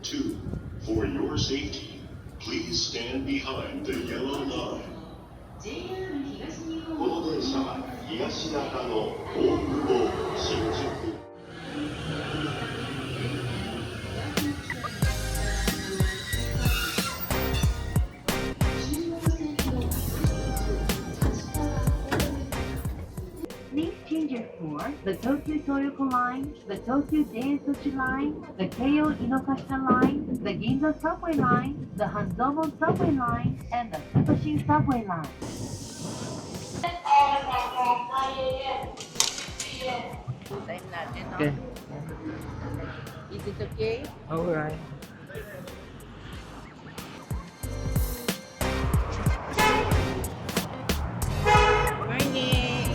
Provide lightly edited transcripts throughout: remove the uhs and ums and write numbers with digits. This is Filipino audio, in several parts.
2. For your safety, please stand behind the yellow line. この電車は東中野、大久保、新宿。Please change it for the Tokyo Toyoko Line, the Tokyo Densochi Line, the Keio Inokashita Line, the Ginza Subway Line, the Hanzomon Subway Line, and the Satoshi Subway Line. Time natin, no? Okay. Is it okay? Alright. Morning!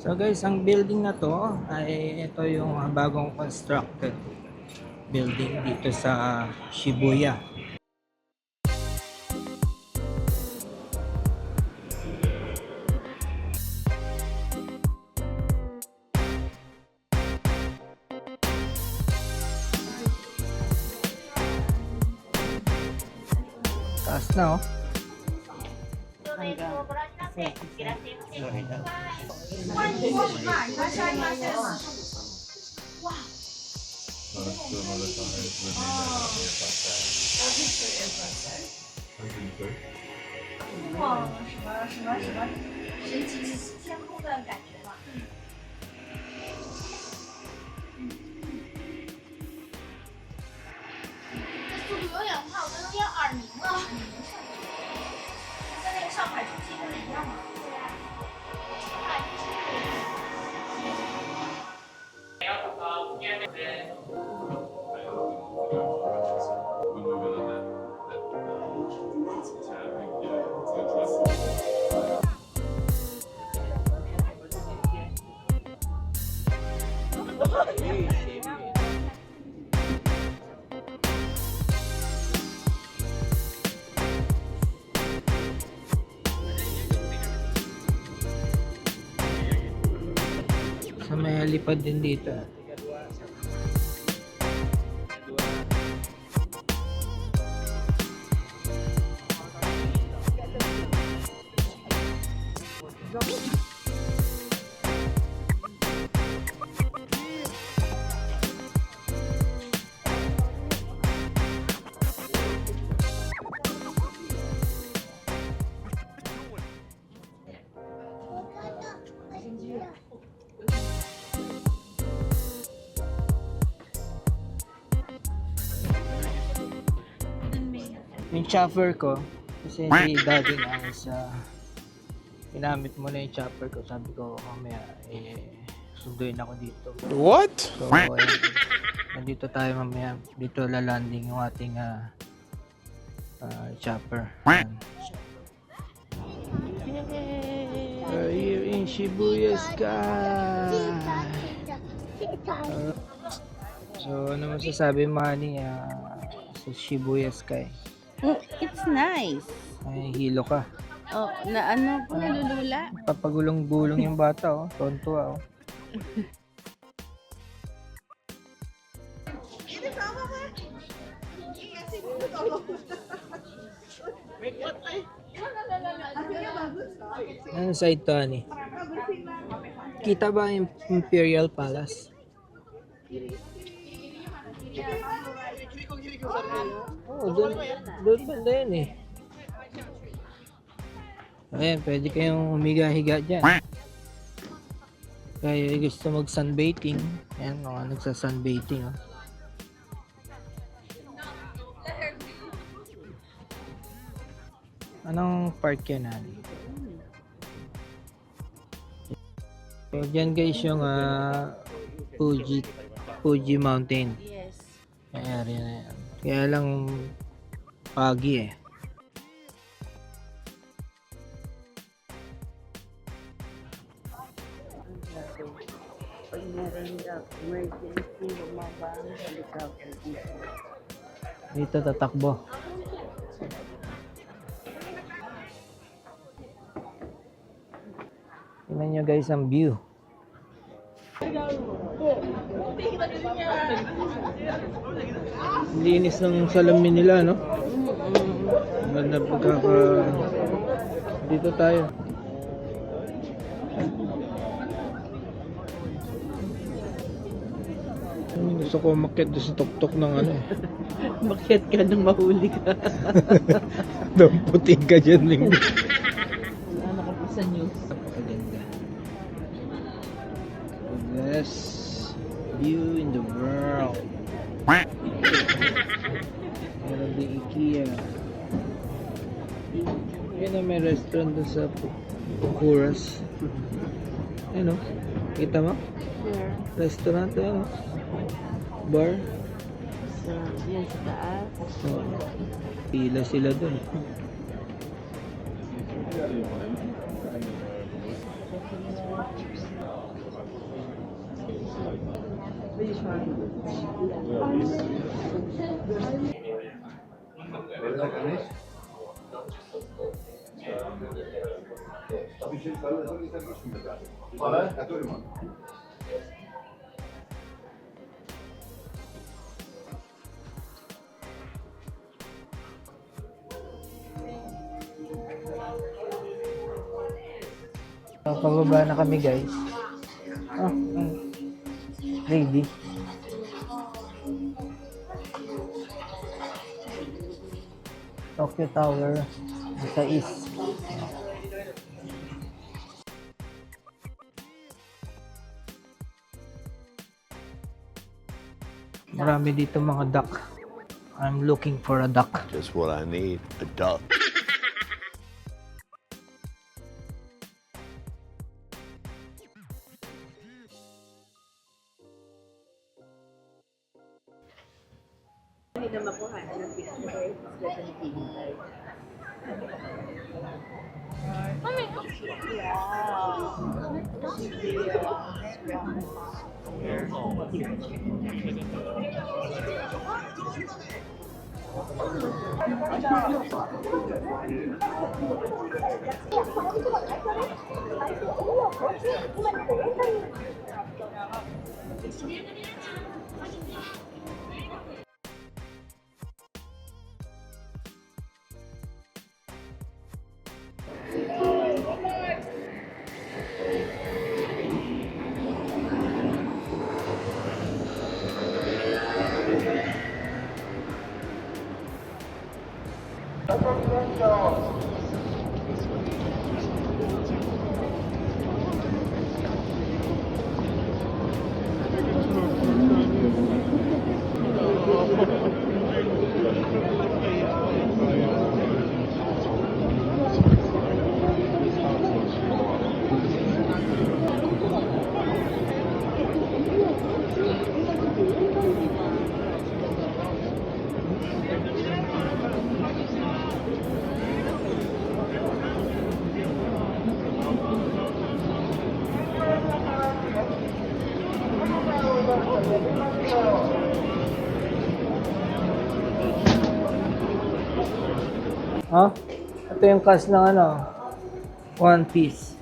So guys, ang building na to ay ito yung bagong constructed building dito sa Shibuya. Taas na oh. So may lipad din dito. Yung chopper ko, kasi si daddy na ginamit mo na yung chopper ko. Sabi ko, mamaya, sunduin ako dito. What? So, ayun, nandito tayo mamaya. Dito lalanding yung ating chopper. Ayan. Are you in Shibuya Sky? So, ano masasabi, Manny, sa Shibuya Sky? It's nice. Ay, hilo ka. Oh, na ano po nalulula? Papagulong-gulong yung bata, oh. Tontua, oh. Ano side to, Ani? Kita ba yung Imperial Palace? Oo, doon banda yun eh. Ayan, pwede kayong humiga-higa dyan. Kaya gusto mag-sunbathing. Ayan, mga nagsa-sunbathing. Oh. Anong park yan, Ani? So, dyan guys yung Fuji Mountain. Yes. Kaya rin na yan. Kaya lang pagi eh. Pag meron na emergency, lumabang, helicopter dito. Dito tatakbo. Tingnan nyo guys ang view. Linis ng salamin nila, no? Ganda pagkaka... Dito tayo. Gusto ko umakyat doon sa tuktok ng ano. Makyat ka nang mahuli ka. Damputin ka dyan, Ling. Ano ka po sa news? Napakaganda. The best view in the world. Meron din IKEA. Yan na, may restaurant doon sa Pukuras. Ano? Kita mo? Sure. Restaurant, ano? Bar. So, yan sa taas. Oh, pila sila doon. Pababa na kami, guys. Ready. Tokyo Tower sa east. Marami dito mga duck. I'm looking for a duck. Just what I need, a duck. Hindi na makuha ng picture. Oh, ito yung cast ng ano, One Piece.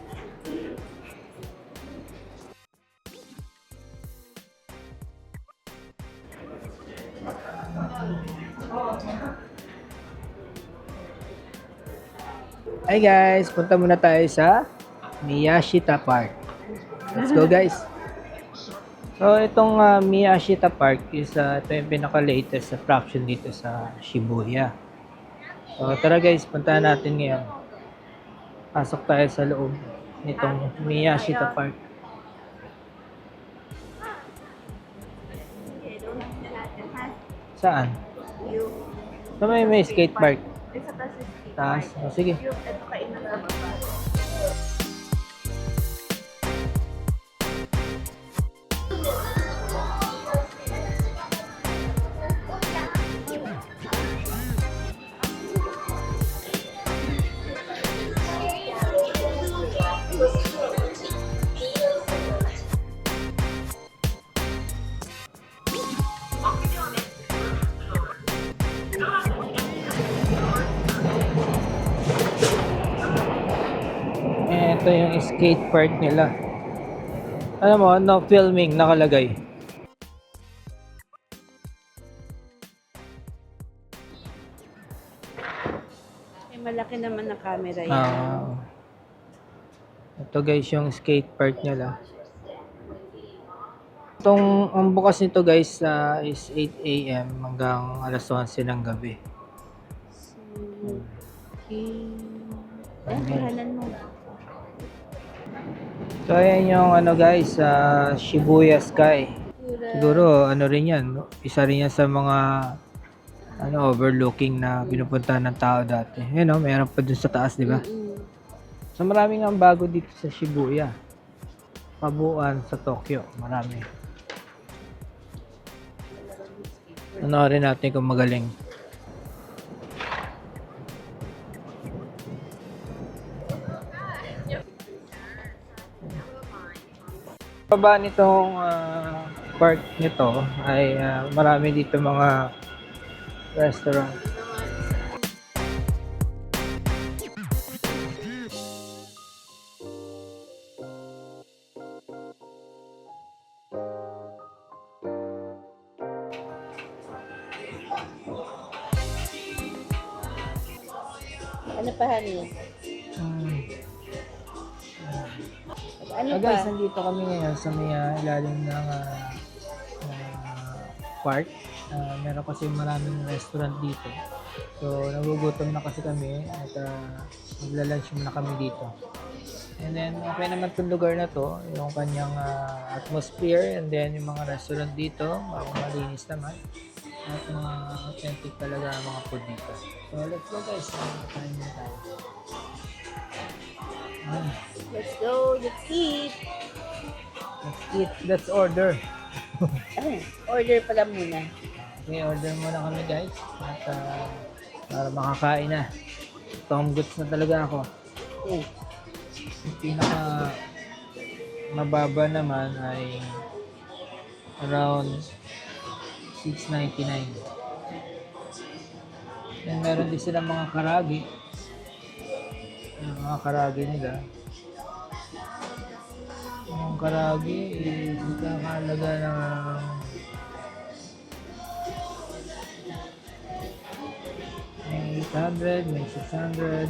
Hi guys, punta muna tayo sa Miyashita Park. Let's go guys. So itong Miyashita Park is ito yung pinaka-latest attraction dito sa Shibuya. So tara guys, puntahan natin ngayon. Pasok tayo sa loob nitong Miyashita Park. Saan? So may skate park. Taas. O, sige. Ito yung skate park nila. Ano mo, no filming nakalagay. Eh, malaki naman na camera yan. Ito guys, yung skate park nila. Ang bukas nito guys is 8 a.m. hanggang alas 11 ng gabi. Okay. Ayan, pangalan mo. So ayan yung ano guys, Shibuya Sky. Siguro ano rin yan, no? Isa rin yan sa mga overlooking na pinupuntahan ng tao dati. Ayan o, mayroon pa dun sa taas, di ba? So maraming ang bago dito sa Shibuya. Kabuuan sa Tokyo, marami. Panoorin natin kung magaling. Baba nitong park nito ay marami dito mga restaurant. Ano pa, honey? Ano pa? Guys, nandito kami ngayon sa may ilalim ng park. Meron kasi maraming restaurant dito. So, nagugutom na kasi kami at magla-lunch muna kami dito. And then, okay naman itong lugar na to, yung kanyang atmosphere, and then yung mga restaurant dito, malinis naman. At mga authentic talaga ang mga food dito. So, let's go guys. Kain na tayo. Let's go, let's eat. Let's eat. Let's order. Order pala muna. Okay, order muna kami guys. At para makakain na. Tom goods na talaga ako. Okay. Yung pinaka mababa naman ay around $6.99. Then meron din silang mga karagi. Yung mga karagi nila. Yung karagi is nakakalaga ng may 800, may 600.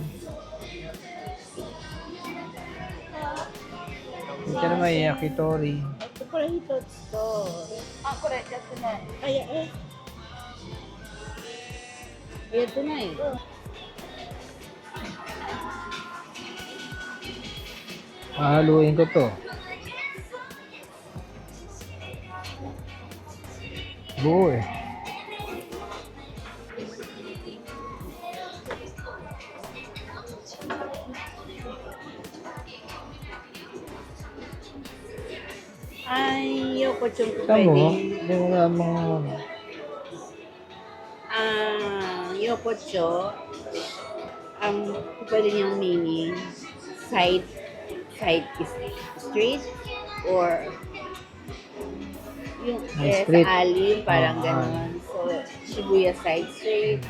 Ito naman yung yakitori. Ito pala ito. Ito. Ah, correct. Ito na. Ay, eh. Ito na eh. Hahaluin ko to. Buo eh. Ay, yoko chung Tama mo? pwede. Hindi mo lamang Yokocho, ang pwede niyang meaning side is street or yung Street. sa alley, parang Oh, gano'n. So, Shibuya Side Street,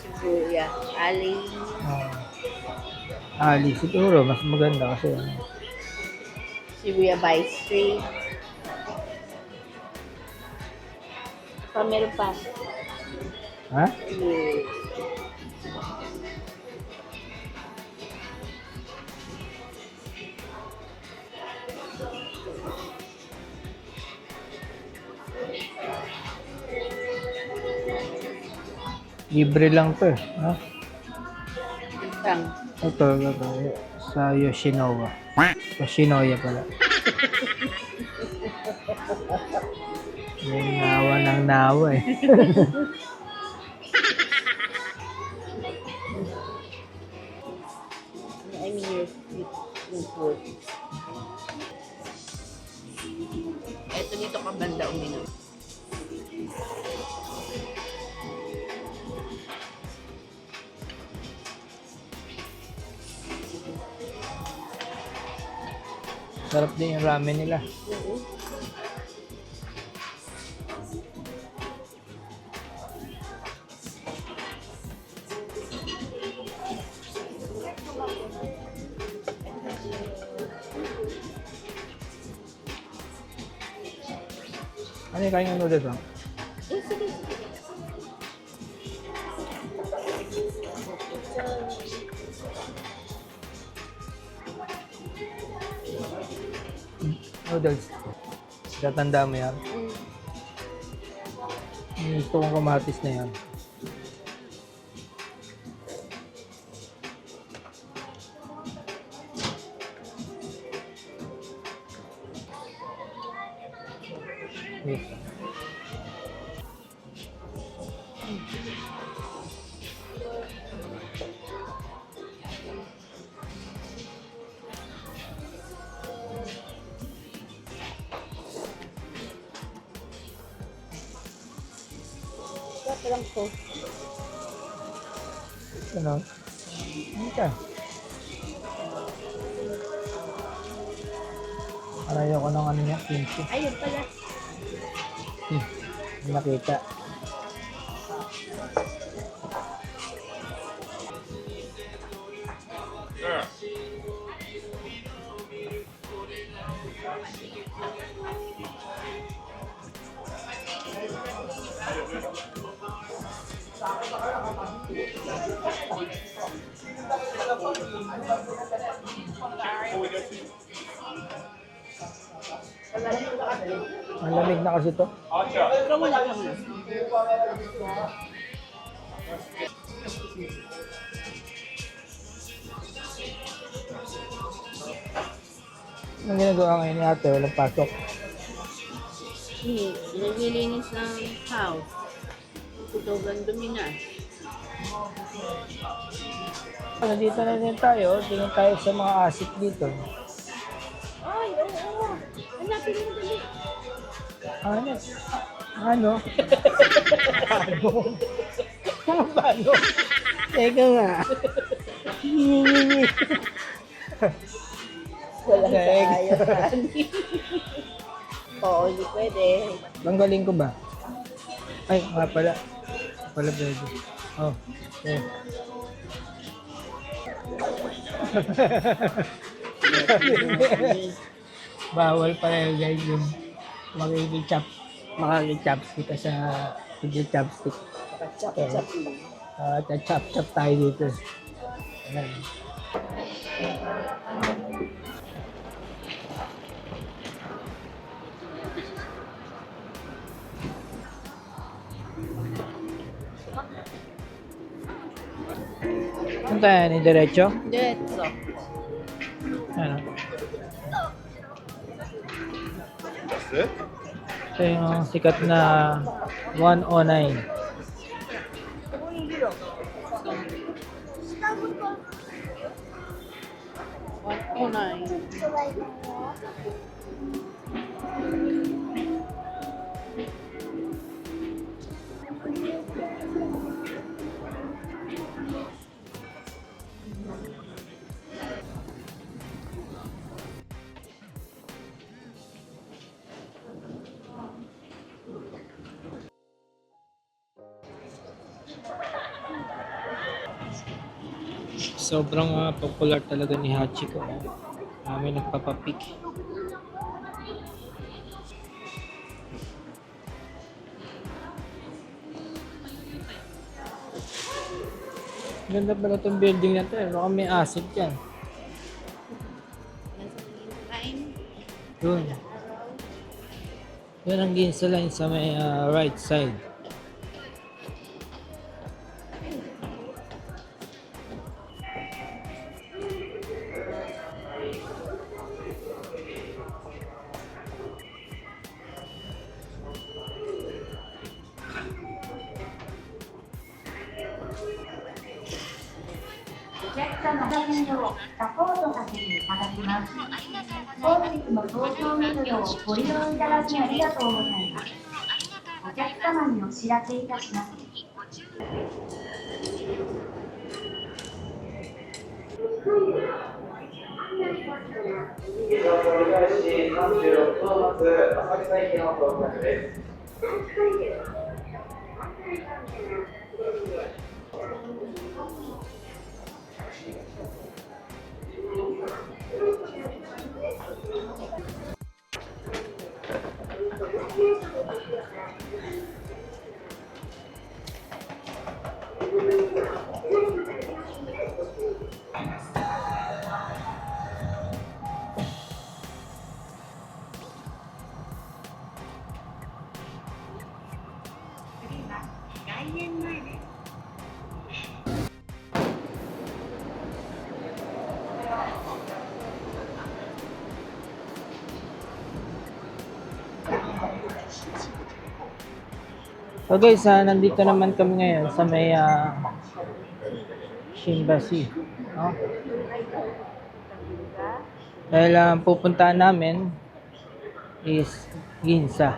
Shibuya Alley, Ali siguro mas maganda kasi Shibuya By Street. Meron pa. ha? Yes. Libre lang to eh. Ha? Isang. Ito sa Yoshinoya. Yoshinoya pala. Yung nawa ng nawa eh. I mean, yung food. Ito dito ka banda uminom. Sarap din yung ramen nila. Ano yung kanyang noodles mo? Eh, sige, sige. Noodles. Tatanda mo yan. Gusto kong kamatis na yan. Wait. Sarap lang po. Ano? Ano ka? Ayaw ko ng ano niya, kimchi. Ayun pala. Nakita. Ang lamig na kasi to. Pero wala kang na. Ang ginagawa ngayon ni ate, walang pasok. Naglilinis ng house. Sobrang dumi na. Nandito na din tayo. Tingin tayo sa mga asik dito. Ay, oo. Hanapin mo dali. Ano? Ano? Ano? Paano? Teka nga. Walang Daig. kaya sani. Oo, hindi pwede. Tanggalin ko ba? Ay, nga pala. Pala pwede. Oh, okay. Bawal pala yun guys yung makikchopstick ka sa chopstick. Chop-chop lang. Chop tayo dito. Ayan. Saan tayo? Ni diretso? Diretso. Ano? Ito yung sikat na 109. Unay. Sobrang popular talaga ni Hachiko. May nagpapapik. Ganda pala itong building na ito. Baka may acid dyan. Yun. Yun ang Ginza line sa may right side. So guys, nandito naman kami ngayon sa may Shimbashi. No? Dahil ang pupuntahan namin is Ginza.